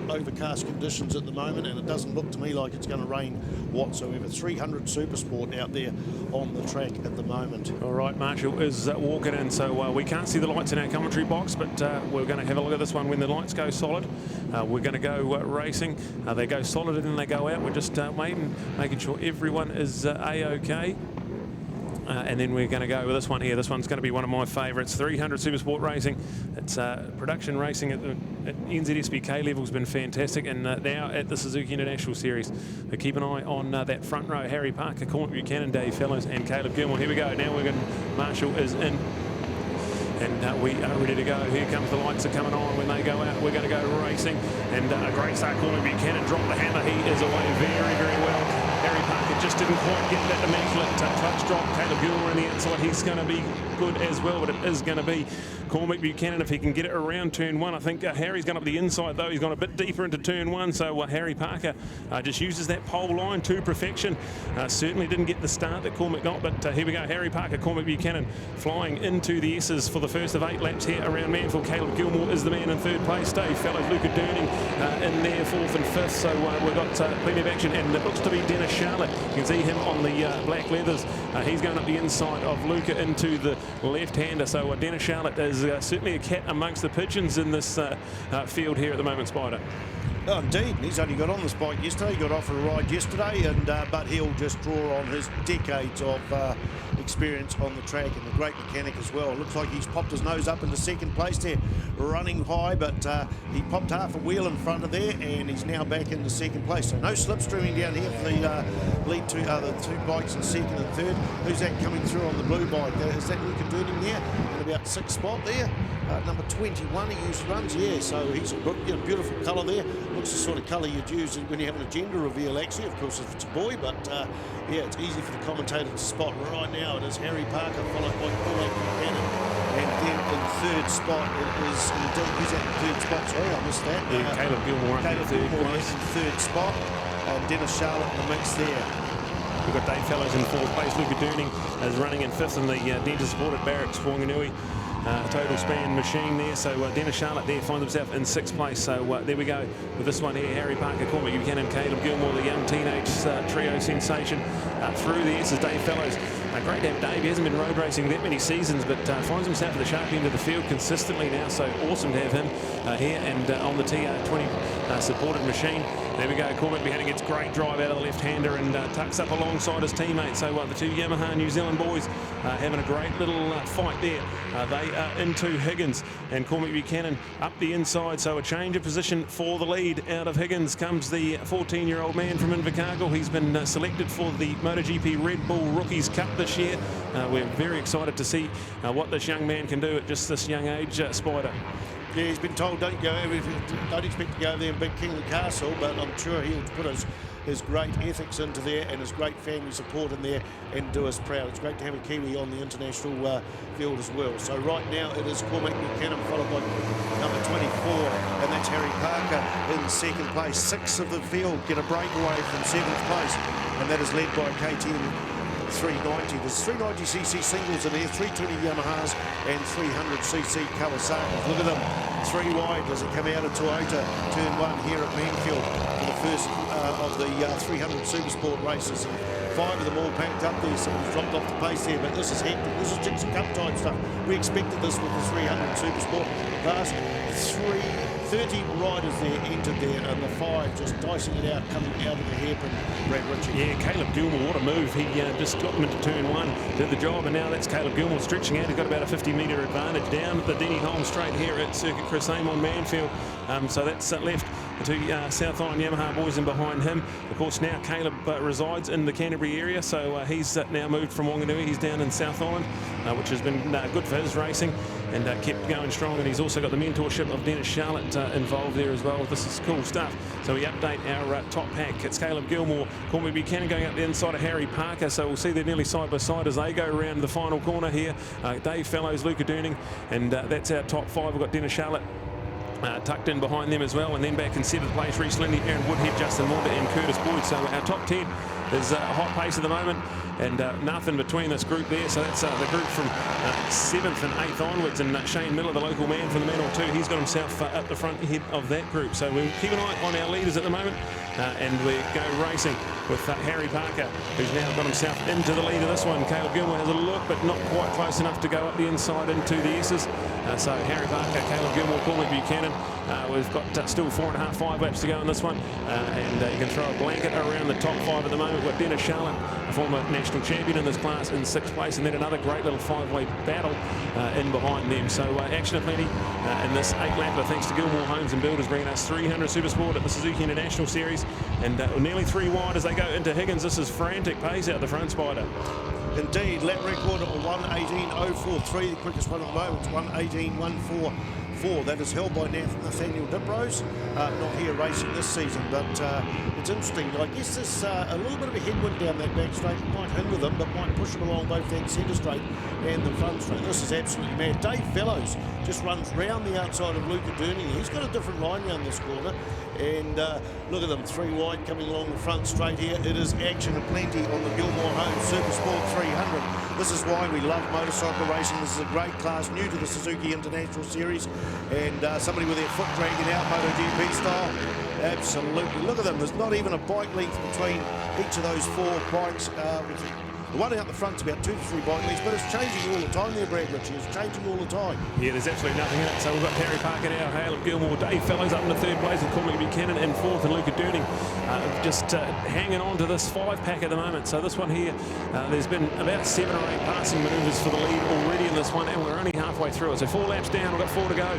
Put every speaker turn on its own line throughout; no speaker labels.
got overcast conditions at the moment, and it doesn't look to me like it's going to rain whatsoever. 300 Supersport out there on the track at the moment.
All right, Marshall is walking in, so we can't see the lights in our commentary box, but we're going to have a look at this one when the lights go solid. We're going to go racing. They go solid and then they go out. We're just making sure everyone is A-OK. And then we're going to go with this one here. This one's going to be one of my favourites, 300 Supersport Racing. It's production racing at NZSBK level has been fantastic, and now at the Suzuki International Series. So keep an eye on that front row. Harry Parker, Cormac Buchanan, Dave Fellows and Caleb Gilmore. Here we go. Now we're going to, Marshall is in. And we are ready to go. Here comes the lights are coming on. When they go out, we're going to go racing. And a great start. Cormac Buchanan dropped the hammer. He is away very, very well. Harry Parker just didn't quite get that immaculate clutch drop. Caleb Gilmore on the outside. He's going to be good as well, but it is going to be Cormac Buchanan if he can get it around turn one. I think Harry's gone up the inside though. He's gone a bit deeper into turn one. So Harry Parker just uses that pole line to perfection. Certainly didn't get the start that Cormac got, but here we go. Harry Parker, Cormac Buchanan flying into the S's for the first of 8 laps here around Manfeild. Caleb Gilmore is the man in third place. Dave Fellows, Luca Durning in there fourth and fifth. So we've got plenty of action, and it looks to be Dennis Charlotte. You can see him on the black leathers. He's going up the inside of Luca into the left-hander. So Dennis Charlotte is certainly a cat amongst the pigeons in this field here at the moment, Spider.
Oh, indeed. He's only got on this bike yesterday. He got off for a ride yesterday, and but he'll just draw on his decades of experience on the track, and a great mechanic as well. Looks like he's popped his nose up into second place there, running high, but he popped half a wheel in front of there, and he's now back into second place. So no slipstreaming down here for the lead two, the two bikes in second and third. Who's that coming through on the blue bike? Is that Luca Durning there? In about 6th spot there. Number 21 he usually runs, yeah, so he's a beautiful colour there. Looks the sort of colour you'd use when you're having a gender reveal, actually, of course, if it's a boy, but yeah, it's easy for the commentator to spot. Right now it is Harry Parker, followed by Cormac Buchanan, and then in third spot it is, who's that in third spot? Sorry, I missed that.
Yeah, Caleb Gilmore in
third spot, and Dennis Charlotte in the mix there.
We've got Dave Fellows in fourth place. Luca Durning is running in fifth in the Denta supported Barracks Whanganui. Total span machine there. So Dennis Charlotte there finds himself in 6th place. So there we go with this one here. Harry Parker, Cormac Buchanan, Caleb Gilmore, the young teenage trio sensation. Through the S's, Dave Fellows. Great to have Dave. He hasn't been road racing that many seasons, but finds himself at the sharp end of the field consistently now. So awesome to have him here and on the TR20 supported machine. There we go. Cormac Buchanan gets great drive out of the left-hander and tucks up alongside his teammate. So the two Yamaha New Zealand boys having a great little fight there. They are into Higgins, and Cormac Buchanan up the inside. So a change of position for the lead. Out of Higgins comes the 14-year-old man from Invercargill. He's been selected for the MotoGP Red Bull Rookies Cup this year. We're very excited to see what this young man can do at just this young age, Spider.
Yeah, he's been told don't expect to go there and beat Kingley Castle, but I'm sure he'll put his great ethics into there and his great family support in there and do us proud. It's great to have a Kiwi on the international field as well. So right now it is Cormac Buchanan followed by number 24, and that's Harry Parker in second place. 6 of the field get a breakaway from 7th place, and that is led by KTM 390. There's 390cc singles in there, 320 Yamahas and 300cc Kawasaki's. Look at them, 3 wide as they come out of Toyota turn 1 here at Manfeild for the first of the 300 Supersport races. 5 of them all packed up there. Someone's dropped off the pace there, but this is hectic. This is Dixon Cup type stuff. We expected this with the 300 Supersport. Last 30 riders there entered there, and the 5 just dicing it out, coming out of the hairpin. Brad Ritchie. Yeah, Caleb Gilmore, what a move. He just got them into turn 1, did the job, and now that's Caleb Gilmore stretching out. He's got about a 50-metre advantage down at the Denny Holm straight here at Circuit Chris Amon Manfeild. So that's left the two South Island Yamaha boys in behind him. Of course, now Caleb resides in the Canterbury area, so he's now moved from Whanganui. He's down in South Island, which has been good for his racing, and kept going strong. And he's also got the mentorship of Dennis Charlotte involved there as well. This is cool stuff. So we update our top pack. It's Caleb Gilmore, Cormac Buchanan going up the inside of Harry Parker. So we'll see they're nearly side by side as they go around the final corner here. Dave Fellows, Luca Durning, and that's our top 5. We've got Dennis Charlotte
tucked in behind them as well, and then back in 7th place, Reece Lindy, Aaron Woodhead, Justin Maunder and Curtis Boyd. So our top 10 is a hot pace at the moment, and nothing between this group there. So that's the group from 7th and 8th onwards, and Shane Miller, the local man from the Manfeild 2, he's got himself up the front head of that group. So we'll keep an eye on our leaders at the moment, and we go racing with Harry Parker, who's now got himself into the lead of this one. Caleb Gilmore has a look, but not quite close enough to go up the inside into the S's. So Harry Parker, Caleb Gilmore, Cormac Buchanan. We've got still 4.5, 5 laps to go in this one, and you can throw a blanket around the top 5 at the moment. We've got Dennis Charlotte, a former national champion in this class, in 6th place, and then another great little 5-way battle in behind them. So action aplenty in this 8-lapper, thanks to Gilmore Homes and Builders, bringing us 300 Supersport at the Suzuki International Series, and nearly 3 wide as they go into Higgins. This is frantic pace out the front, Spider.
Indeed, lap record at 1:18.043, the quickest one at the moment, 1:18.144. That is held by Nathaniel Diprose, not here racing this season, but it's interesting. I guess there's a little bit of a headwind down that back straight. It might hinder them, but might push them along both that centre straight and the front straight. This is absolutely mad. Dave Fellows just runs round the outside of Luca Durning. He's got a different line round this corner, and look at them, 3 wide coming along the front straight here. It is action aplenty on the Gilmore Homes Supersport 300. This is why we love motorcycle racing. This is a great class, new to the Suzuki International Series, and somebody with their foot dragging out MotoGP style. Absolutely. Look at them. There's not even a bike length between each of those 4 bikes. The one out the front's about 2 to 3 bike lengths, but it's changing all the time there, Brad Ritchie. It's changing all the time.
Yeah, there's absolutely nothing in it. So we've got Harry Parker now, Caleb Gilmore, Dave Fellows up in the 3rd place, and Cormac Buchanan in 4th, and Luca Durning just hanging on to this 5-pack at the moment. So this one here, there's been about 7 or 8 passing manoeuvres for the lead already in this one, and we're only halfway through it. So 4 laps down, we've got 4 to go.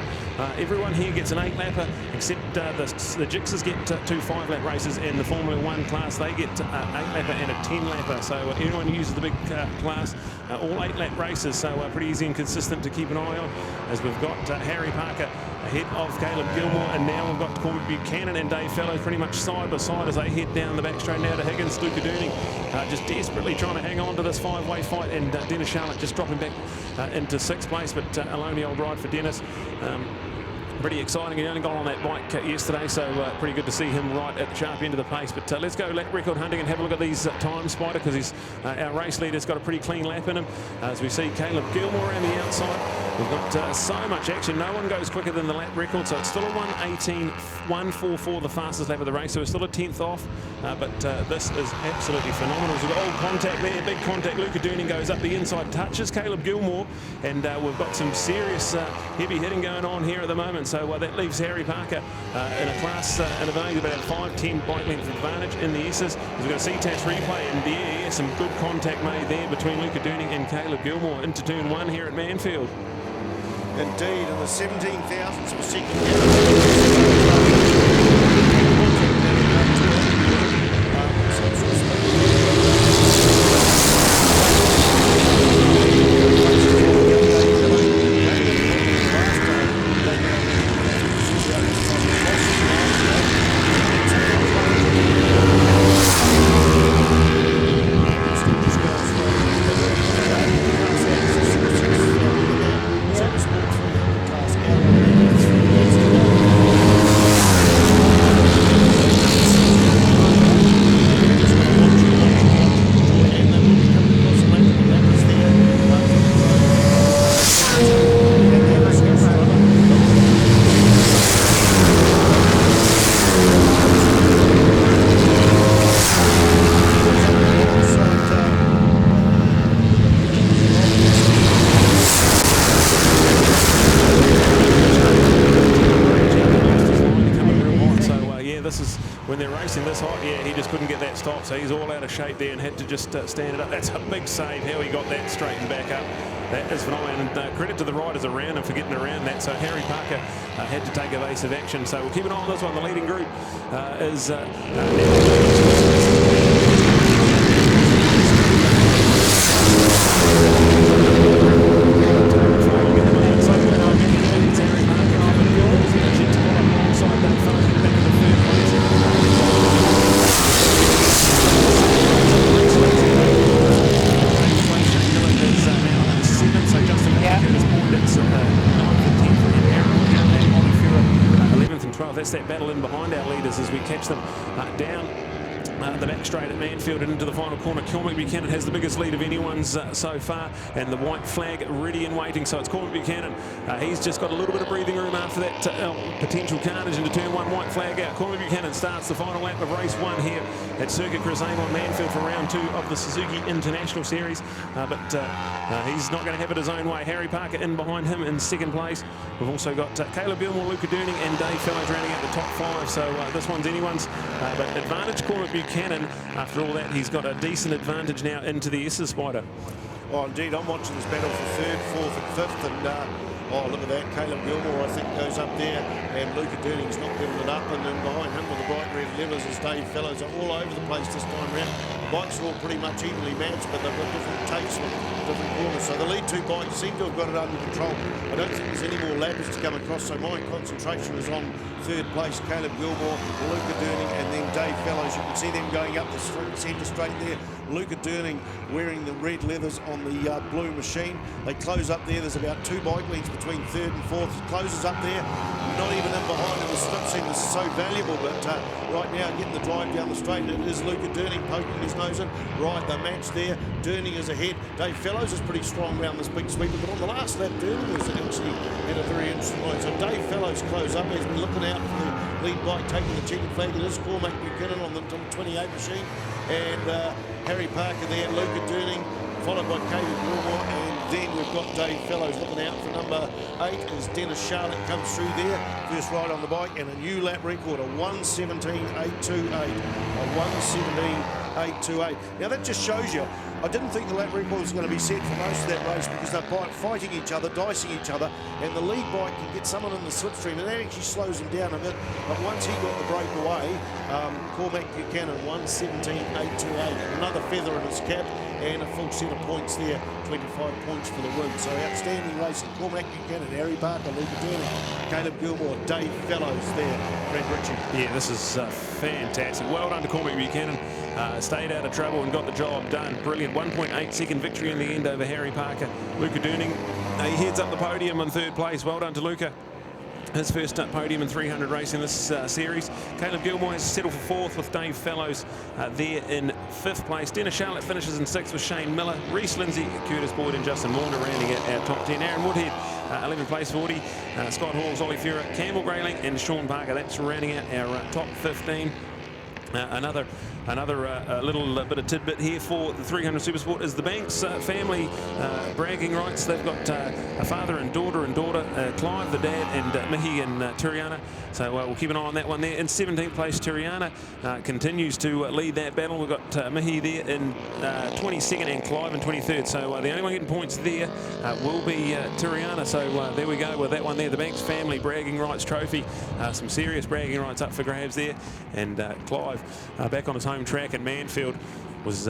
Everyone here gets an 8-lapper, except the Gixers get 2 5-lap races, and the Formula 1 class, they get 8-lapper and a 10-lapper. So anyone who uses the big class, all 8-lap races, so pretty easy and consistent to keep an eye on, as we've got Harry Parker ahead of Caleb Gilmore, and now we've got Cormac Buchanan and Dave Fellows pretty much side by side as they head down the back straight now to Higgins. Luca Durning just desperately trying to hang on to this 5-way fight, and Dennis Charlotte just dropping back into 6th place, but a lonely old ride for Dennis. Pretty exciting. He only got on that bike yesterday, so pretty good to see him right at the sharp end of the pace. But let's go lap record hunting and have a look at these times, Spider, because our race leader's got a pretty clean lap in him. As we see Caleb Gilmore around the outside, we've got so much action. No one goes quicker than the lap record, so it's still a 1:18.144, the fastest lap of the race, so we're still a 10th off. But this is absolutely phenomenal. We've got old contact there, big contact. Luca Durning goes up the inside, touches Caleb Gilmore, and we've got some serious heavy hitting going on here at the moment. So that leaves Harry Parker in a class in about 5-10 bike length advantage in the S's. We've got a Ctas replay, and yeah, some good contact made there between Luca Durning and Caleb Gilmore into turn 1 here at Manfeild.
Indeed, in the 17,000s of a second.
When they're racing this hot, yeah, he just couldn't get that stop, so he's all out of shape there and had to just stand it up. That's a big save, how he got that straightened back up. That is phenomenal, and credit to the riders around him for getting around that. So Harry Parker had to take evasive action. So we'll keep an eye on this one. The leading group is... leaders as we catch them down the back straight at Manfeild and into the final corner. Cormac Buchanan has the biggest lead of anyone's so far, and the white flag ready and waiting. So it's Cormac Buchanan. He's just got a little bit of breathing room after that potential carnage into turn 1. White flag out. Cormac Buchanan starts the final lap of race 1 here at Circuit Chris Amon Manfeild for round 2 of the Suzuki International Series. But he's not going to have it his own way. Harry Parker in behind him in second place. We've also got Caleb Gilmore, Luca Durning and Dave Fellows rounding out the top 5. So this one's anyone's. But advantage Cormac Buchanan. After all that, he's got a decent advantage now into the SS Spider.
Oh, indeed, I'm watching this battle for 3rd, 4th and 5th, and oh, look at that. Caleb Gilmore, I think, goes up there, and Luca Durning's not giving it up, and then behind him with the bright red levers is Dave Fellows. Are all over the place this time round. The bikes are all pretty much evenly matched, but they've got different takes from different corners. So the lead 2 bikes seem to have got it under control. I don't think there's any more lappers to come across, so my concentration is on 3rd place, Caleb Gilmore, Luca Durning, and then Dave Fellows. You can see them going up the centre straight there. Luca Durning wearing the red leathers on the blue machine. They close up there. There's about 2 bike lengths between 3rd and 4th. It closes up there. Not even in behind him. The slip seam is so valuable, but right now getting the drive down the straight, it is Luca Durning poking his nose in. Right, the match there. Durning is ahead. Dave Fellows is pretty strong around this big sweeper, but on the last lap, Durning was actually in a very interesting line. So Dave Fellows close up. He's been looking out for the lead bike taking the checkered flag. It is Cormac Buchanan on the 28 machine, and Harry Parker there, Luca Durning, followed by Caleb Gilmore, and then we've got Dave Fellows looking out for number 8 as Dennis Charlotte comes through there. First ride on the bike, and a new lap record, a 1:17.828. A 1:17.828. Now that just shows you, I didn't think the lap record was going to be set for most of that race because they're fighting each other, dicing each other, and the lead bike can get someone in the slipstream, and that actually slows him down a bit. But once he got the breakaway, Cormac Buchanan 1:17.828, another feather in his cap, and a full set of points there, 25 points for the win. So outstanding racing. Cormac Buchanan, Harry Parker, Luca Durning, Caleb Gilmore, Dave Fellows there, Brad Ritchie.
Yeah, this is fantastic. Well done to Cormac Buchanan. Stayed out of trouble and got the job done. Brilliant. 1.8 second victory in the end over Harry Parker. Luca Durning, he heads up the podium in 3rd place. Well done to Luca. His first podium in 300 race in this series. Caleb Gilmore has settled for 4th with Dave Fellows there in 5th place. Dennis Charlotte finishes in 6th with Shane Miller. Reese Lindsay, Curtis Boyd and Justin Warner rounding at our top 10. Aaron Woodhead, 11th place 40. Scott Halls, Ollie Fura, Campbell Grayling and Sean Parker. That's rounding out our top 15. Another little bit of tidbit here for the 300 Supersport is the Banks family bragging rights. They've got a father and daughter, Clive, the dad, and Mickey and Turiana. So we'll keep an eye on that one there. In 17th place, Turiana continues to lead that battle. We've got Mickey there in 22nd and Clive in 23rd. So the only one getting points there will be Turiana. So there we go with that one there. The Banks family bragging rights trophy. Some serious bragging rights up for grabs there. And Clive back on his home track at Manfeild was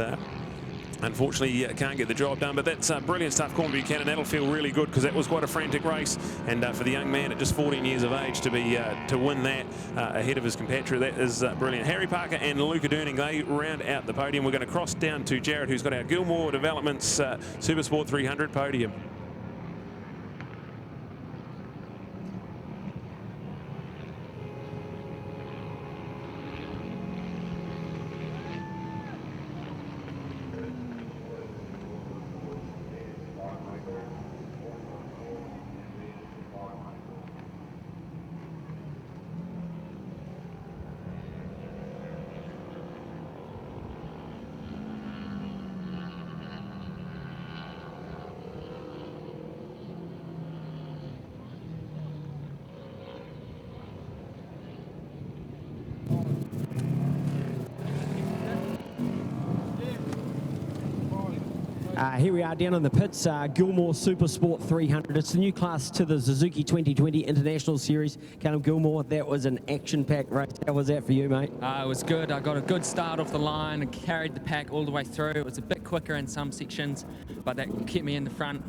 unfortunately can't get the job done, but that's brilliant stuff. Cormac Buchanan, that'll feel really good because that was quite a frantic race, and for the young man at just 14 years of age to be to win that ahead of his compatriot, that is brilliant. Harry Parker and Luca Durning, they round out the podium. We're going to cross down to Jared, who's got our Gilmore Developments Supersport 300 podium.
Here we are down in the pits, Gilmore Supersport 300. It's the new class to the Suzuki 2020 International Series. Caleb Gilmore, that was an action-packed race. How was that for you, mate?
It was good. I got a good start off the line and carried the pack all the way through. It was a bit quicker in some sections, but that kept me in the front.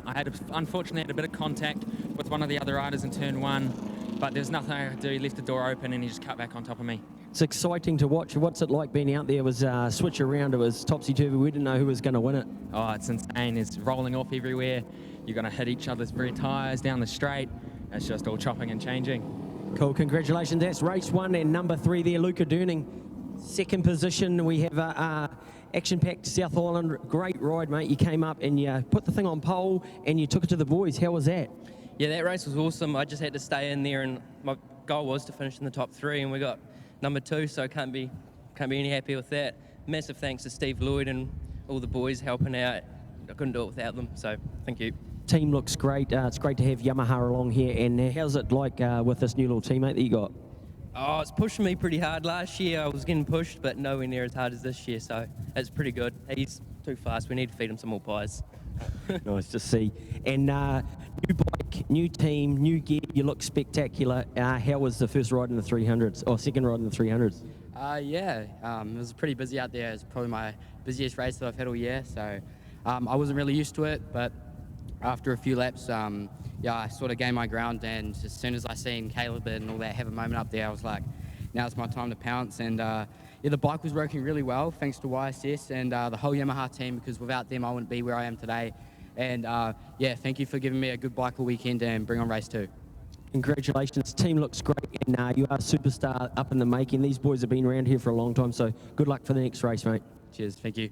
Unfortunately had a bit of contact with one of the other riders in turn 1, but there's nothing I could do. He left the door open and he just cut back on top of me.
It's exciting to watch. What's it like being out there? It was switch around. It was topsy-turvy. We didn't know who was going to win it.
Oh, it's insane. It's rolling off everywhere. You're going to hit each other's rear tyres down the straight. It's just all chopping and changing.
Cool, congratulations. That's race 1 and number 3 there, Luca Durning. Second position, we have action-packed South Island. Great ride, mate. You came up and you put the thing on pole and you took it to the boys. How was that?
Yeah, that race was awesome. I just had to stay in there, and my goal was to finish in the top 3, and we got number 2, so I can't be any happier with that. Massive thanks to Steve Lloyd and all the boys helping out. I couldn't do it without them, so thank you.
Team looks great. It's great to have Yamaha along here. And how's it like with this new little teammate that you got?
Oh, it's pushing me pretty hard. Last year I was getting pushed, but nowhere near as hard as this year, so it's pretty good. He's too fast. We need to feed him some more pies.
Nice to see. And new bike, new team, new gear. You look spectacular. How was the first ride in the 300s, or second ride in the 300s?
It was pretty busy out there. It's probably my busiest race that I've had all year, so I wasn't really used to it, but after a few laps, I sort of gained my ground, and as soon as I seen Caleb and all that have a moment up there, I was like, now's my time to pounce. And the bike was working really well thanks to YSS and the whole Yamaha team, because without them I wouldn't be where I am today. And thank you for giving me a good bike all weekend, and bring on race 2.
Congratulations, team looks great, and you are a superstar up in the making. These boys have been around here for a long time, so good luck for the next race, mate.
Cheers, thank you.